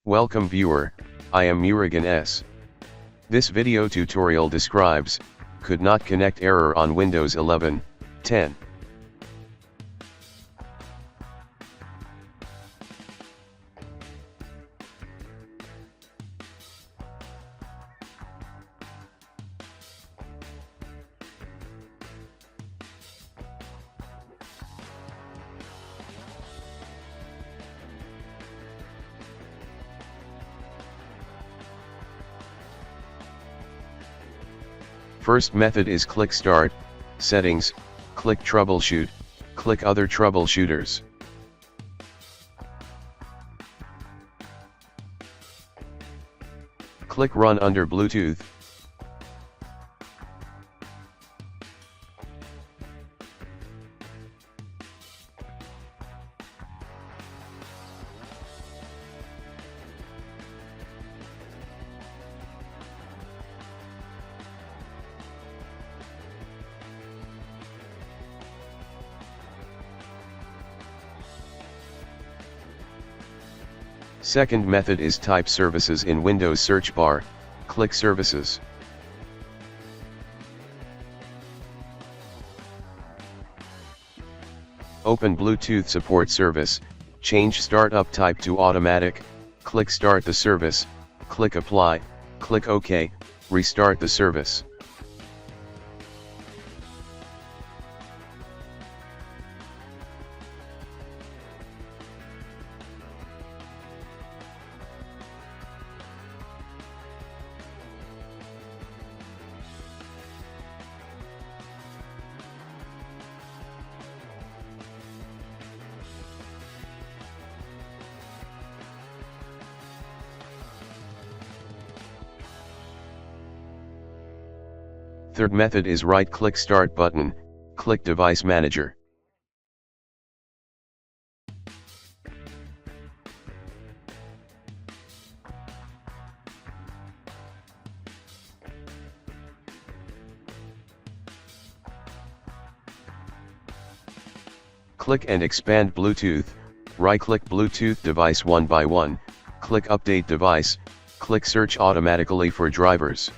Welcome viewer, I am Murugan S. This video tutorial describes, could not connect error on Windows 11, 10. First method is click Start, Settings, click Troubleshoot, click Other Troubleshooters. Click Run under Bluetooth. Second method is type Services in Windows search bar, click Services. Open Bluetooth Support Service, change Startup type to Automatic, click Start the service, click Apply, click OK, restart the service. Third method is right-click Start button, click Device Manager. Click and expand Bluetooth, right-click Bluetooth device one by one, click Update Device, click Search automatically for drivers.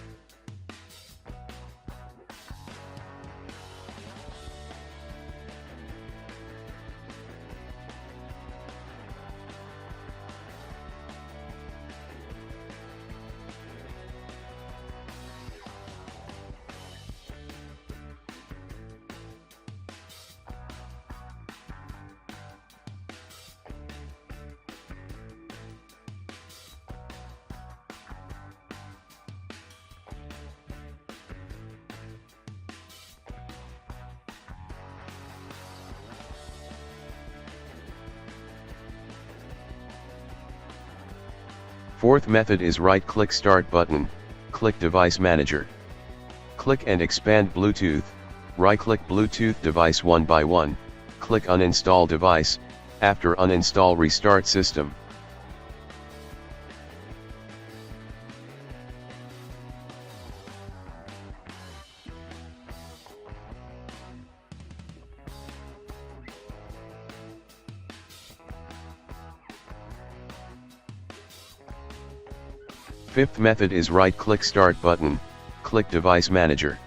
Fourth method is right-click Start button, click Device Manager. Click and expand Bluetooth, right-click Bluetooth device one by one, click Uninstall device, after uninstall restart system. Fifth method is right-click Start button, click Device Manager.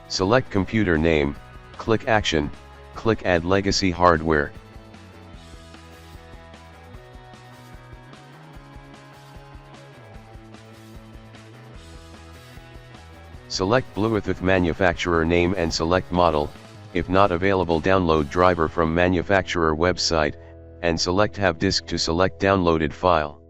Select computer name, click Action, click Add Legacy Hardware. Select Bluetooth manufacturer name and select model, if not available download driver from manufacturer website, and select Have Disk to select downloaded file.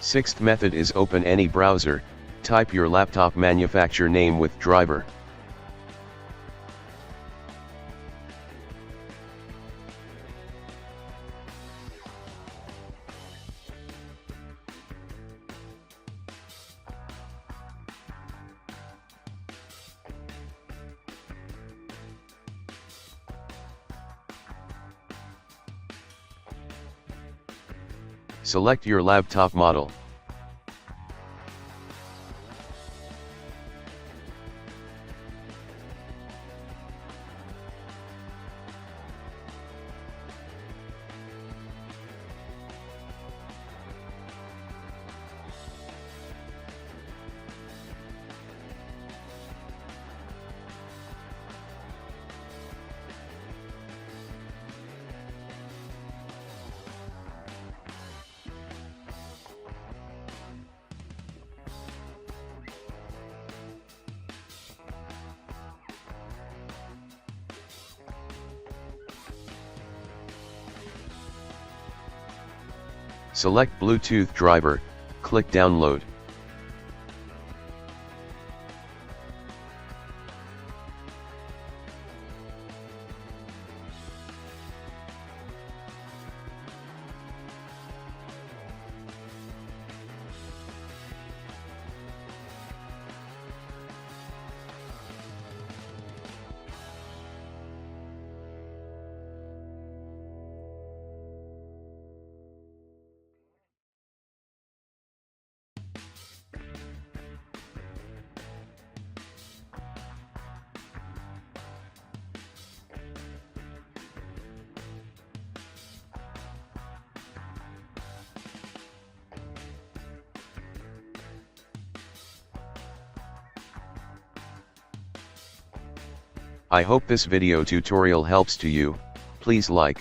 Sixth method is open any browser, type your laptop manufacturer name with driver. Select your laptop model. Select Bluetooth driver, click download. I hope this video tutorial helps to you. Please like,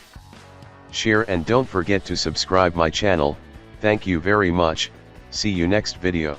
share and don't forget to subscribe my channel. Thank you very much. See you next video.